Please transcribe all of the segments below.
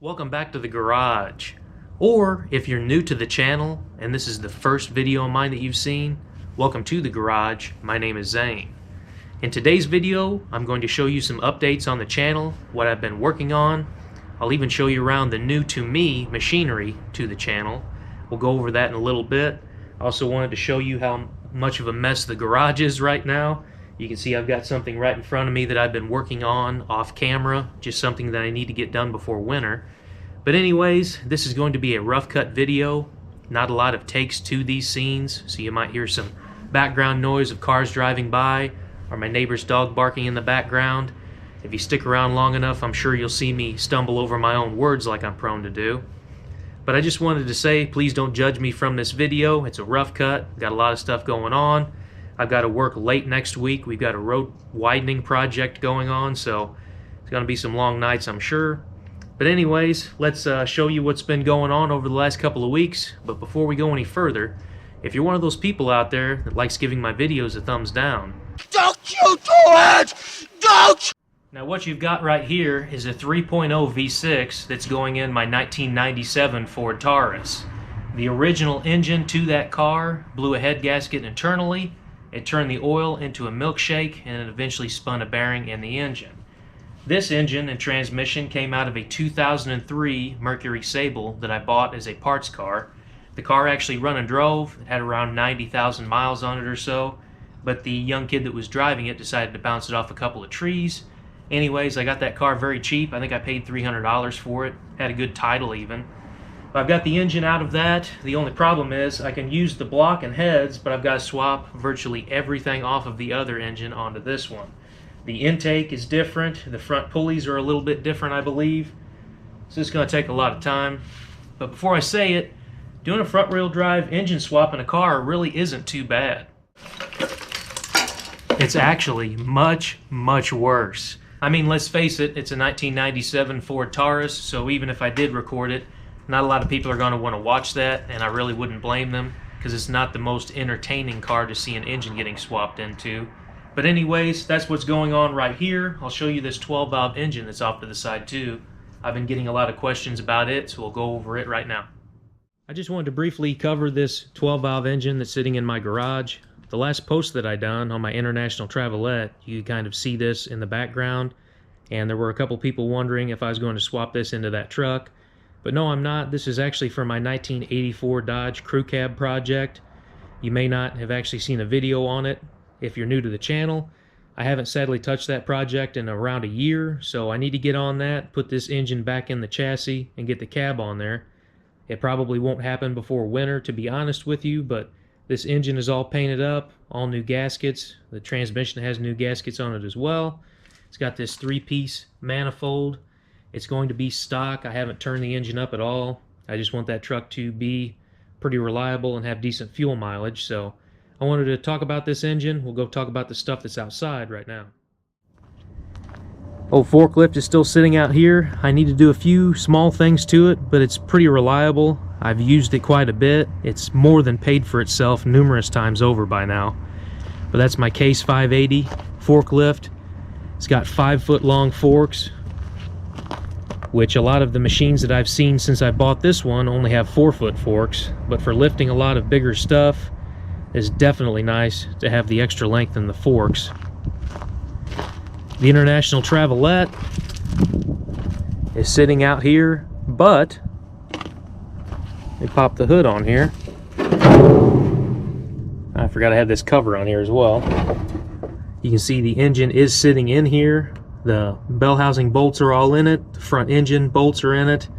Welcome back to the garage. Or if you're new to the channel and this is the first video of mine that you've seen, welcome to the garage. My name is Zane. In today's video, I'm going to show you some updates on the channel, what I've been working on. I'll even show you around the new to me machinery to the channel. We'll go over that in a little bit. I also wanted to show you how much of a mess the garage is right now. You can see I've got something right in front of me that I've been working on off camera, just something that I need to get done before winter. But anyways, this is going to be a rough cut video, not a lot of takes to these scenes, so you might hear some background noise of cars driving by or my neighbor's dog barking in the background. If you stick around long enough, I'm sure you'll see me stumble over my own words like I'm prone to do. But I just wanted to say, please don't judge me from this video. It's a rough cut, got a lot of stuff going on. I've got to work late next week. We've got a road widening project going on, so it's going to be some long nights, I'm sure. But anyways, let's show you what's been going on over the last couple of weeks. But before we go any further, if you're one of those people out there that likes giving my videos a thumbs down, don't you do it! Don't! Now what you've got right here is a 3.0 V6 that's going in my 1997 Ford Taurus. The original engine to that car blew a head gasket internally. It turned the oil into a milkshake, and it eventually spun a bearing in the engine. This engine and transmission came out of a 2003 Mercury Sable that I bought as a parts car. The car actually run and drove. It had around 90,000 miles on it or so, but the young kid that was driving it decided to bounce it off a couple of trees. Anyways, I got that car very cheap. I think I paid $300 for it. Had a good title even. I've got the engine out of that. The only problem is I can use the block and heads, but I've got to swap virtually everything off of the other engine onto this one. The intake is different. The front pulleys are a little bit different, I believe. So it's going to take a lot of time. But before I say it, doing a front wheel drive engine swap in a car really isn't too bad. It's actually much, much worse. I mean, let's face it, it's a 1997 Ford Taurus, so even if I did record it, not a lot of people are going to want to watch that, and I really wouldn't blame them, because it's not the most entertaining car to see an engine getting swapped into. But anyways, that's what's going on right here. I'll show you this 12-valve engine that's off to the side too. I've been getting a lot of questions about it, so we'll go over it right now. I just wanted to briefly cover this 12-valve engine that's sitting in my garage. The last post that I done on my International Travelette, you kind of see this in the background, and there were a couple people wondering if I was going to swap this into that truck. But no, I'm not. This is actually for my 1984 Dodge Crew Cab project. You may not have actually seen a video on it if you're new to the channel. I haven't sadly touched that project in around a year, so I need to get on that, put this engine back in the chassis, and get the cab on there. It probably won't happen before winter, to be honest with you, but this engine is all painted up, all new gaskets. The transmission has new gaskets on it as well. It's got this 3-piece manifold. It's going to be stock. I haven't turned the engine up at all. I just want that truck to be pretty reliable and have decent fuel mileage. So I wanted to talk about this engine. We'll go talk about the stuff that's outside right now. Old forklift is still sitting out here. I need to do a few small things to it, but it's pretty reliable. I've used it quite a bit. It's more than paid for itself numerous times over by now. But that's my Case 580 forklift. It's got 5-foot long forks, which a lot of the machines that I've seen since I bought this one only have 4-foot forks. But for lifting a lot of bigger stuff, it's definitely nice to have the extra length in the forks. The International Travelette is sitting out here, but let me pop the hood on here. I forgot I had this cover on here as well. You can see the engine is sitting in here. The bell housing bolts are all in it. The front engine bolts are in it.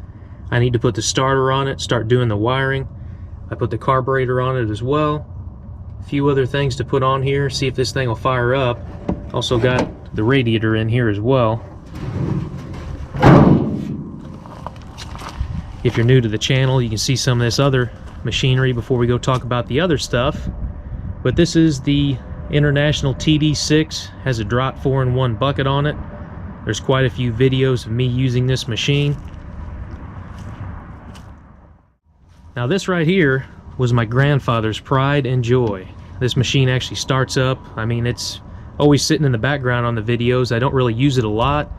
I need to put the starter on it, start doing the wiring. I put the carburetor on it as well. A few other things to put on here, see if this thing will fire up. Also got the radiator in here as well. If you're new to the channel, you can see some of this other machinery before we go talk about the other stuff. But this is the International TD6, has a drop 4-in-1 bucket on it. There's quite a few videos of me using this machine. Now this right here was my grandfather's pride and joy. This machine actually starts up. I mean, it's always sitting in the background on the videos. I don't really use it a lot.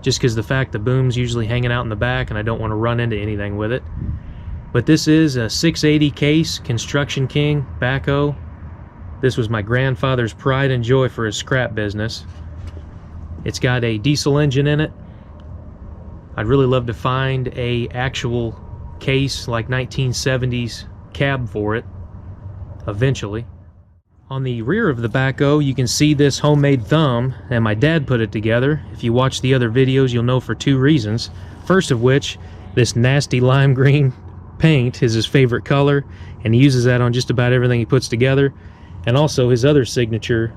just because the fact the boom's usually hanging out in the back and I don't want to run into anything with it. But this is a 680 case Construction King backhoe. This was my grandfather's pride and joy for his scrap business. It's got a diesel engine in it. I'd really love to find a actual case like 1970s cab for it eventually. On the rear of the backhoe you can see this homemade thumb, and my dad put it together. If you watch the other videos you'll know for two reasons. First of which, this nasty lime green paint is his favorite color, and he uses that on just about everything he puts together. And also his other signature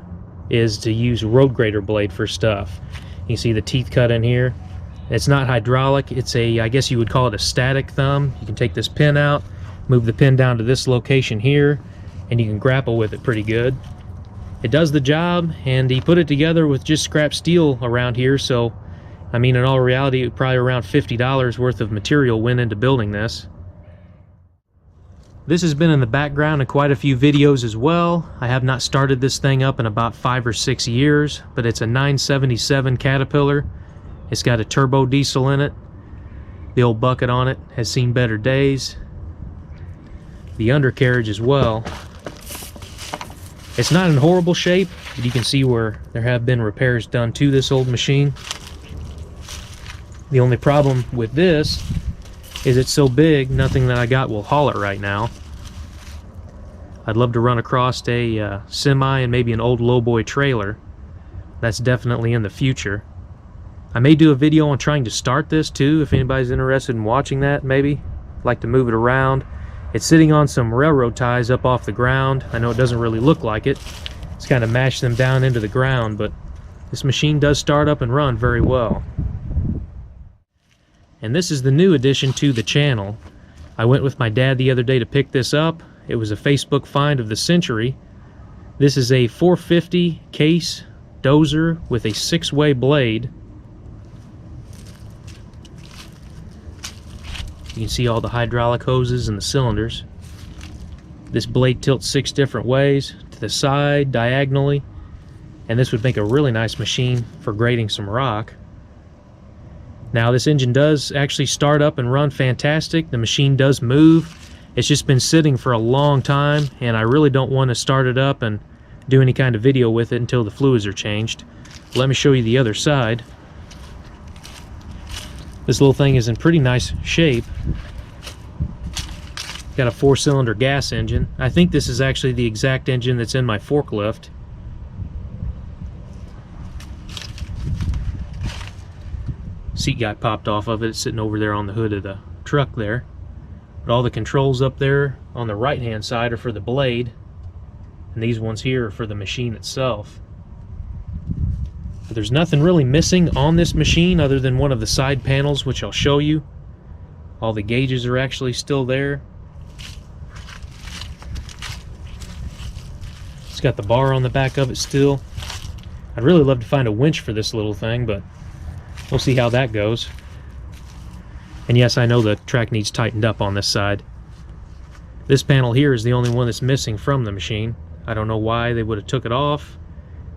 is to use road grader blade for stuff. You can see the teeth cut in here. It's not hydraulic, it's a, I guess you would call it a static thumb. You can take this pin out, move the pin down to this location here, and you can grapple with it pretty good. It does the job, and he put it together with just scrap steel around here, so I mean in all reality probably around $50 worth of material went into building this. This has been in the background in quite a few videos as well. I have not started this thing up in about 5 or 6 years, but it's a 977 Caterpillar. It's got a turbo diesel in it. The old bucket on it has seen better days. The undercarriage as well. It's not in horrible shape, but you can see where there have been repairs done to this old machine. The only problem with this is it's so big, nothing that I got will haul it right now. I'd love to run across a semi and maybe an old lowboy trailer. That's definitely in the future. I may do a video on trying to start this too, if anybody's interested in watching that, maybe. I'd like to move it around. It's sitting on some railroad ties up off the ground. I know it doesn't really look like it. It's kind of mashed them down into the ground, but this machine does start up and run very well. And this is the new addition to the channel. I went with my dad the other day to pick this up. It was a Facebook find of the century. This is a 450 case dozer with a 6-way blade. You can see all the hydraulic hoses and the cylinders. This blade tilts 6 different ways, to the side, diagonally, and this would make a really nice machine for grading some rock. Now this engine does actually start up and run fantastic. The machine does move. It's just been sitting for a long time, and I really don't want to start it up and do any kind of video with it until the fluids are changed. Let me show you the other side. This little thing is in pretty nice shape. Got a 4-cylinder gas engine. I think this is actually the exact engine that's in my forklift. Seat got popped off of it. It's sitting over there on the hood of the truck there. But all the controls up there on the right hand side are for the blade, and these ones here are for the machine itself. But there's nothing really missing on this machine other than one of the side panels, which I'll show you. All the gauges are actually still there. It's got the bar on the back of it still. I'd really love to find a winch for this little thing, but we'll see how that goes. And yes, I know the track needs tightened up on this side. This panel here is the only one that's missing from the machine. I don't know why they would have took it off.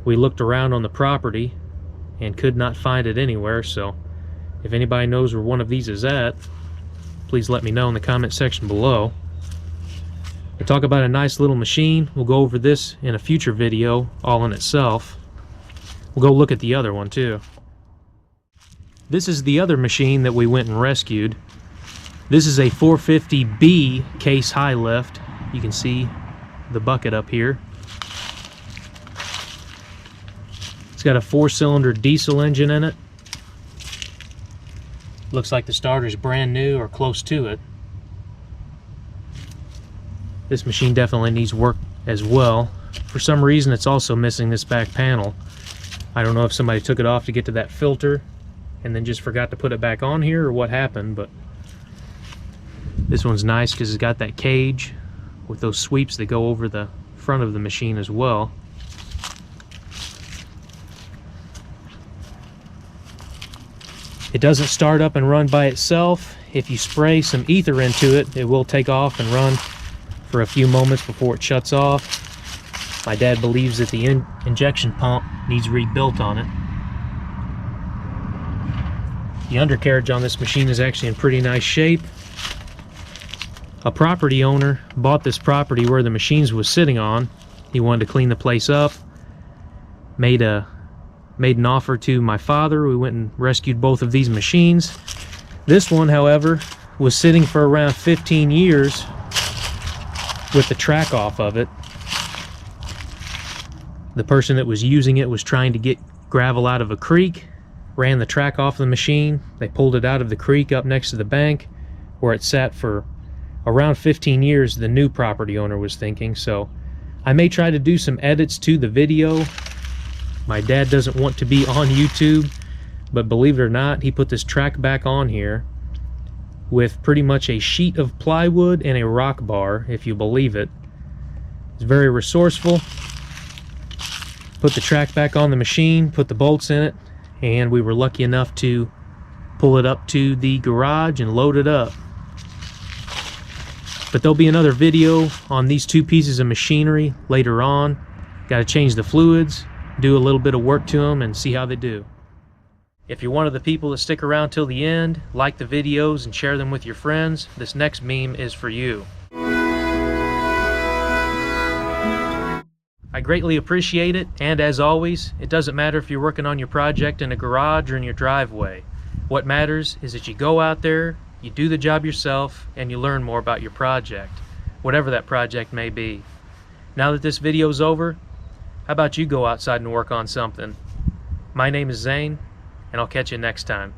We looked around on the property and could not find it anywhere, so if anybody knows where one of these is at, please let me know in the comment section below. To talk about a nice little machine, we'll go over this in a future video all in itself. We'll go look at the other one too. This is the other machine that we went and rescued. This is a 450B case high lift. You can see the bucket up here. It's got a 4-cylinder diesel engine in it. Looks like the starter's brand new or close to it. This machine definitely needs work as well. For some reason it's also missing this back panel. I don't know if somebody took it off to get to that filter and then just forgot to put it back on here or what happened, but this one's nice because it's got that cage with those sweeps that go over the front of the machine as well. It doesn't start up and run by itself. If you spray some ether into it, it will take off and run for a few moments before it shuts off. My dad believes that the injection pump needs rebuilt on it. The undercarriage on this machine is actually in pretty nice shape. A property owner bought this property where the machines was sitting on. He wanted to clean the place up. Made an offer to my father. We went and rescued both of these machines. This one, however, was sitting for around 15 years with the track off of it. The person that was using it was trying to get gravel out of a creek, ran the track off the machine. They pulled it out of the creek up next to the bank where it sat for around 15 years, the new property owner was thinking. So I may try to do some edits to the video. My dad doesn't want to be on YouTube, but believe it or not, he put this track back on here with pretty much a sheet of plywood and a rock bar, if you believe it. It's very resourceful. Put the track back on the machine, put the bolts in it, and we were lucky enough to pull it up to the garage and load it up. But there'll be another video on these two pieces of machinery later on. Got to change the fluids, do a little bit of work to them, and see how they do. If you're one of the people that stick around till the end, like the videos and share them with your friends, this next meme is for you. I greatly appreciate it, and as always, it doesn't matter if you're working on your project in a garage or in your driveway. What matters is that you go out there, you do the job yourself, and you learn more about your project, whatever that project may be. Now that this video's over, how about you go outside and work on something? My name is Zane, and I'll catch you next time.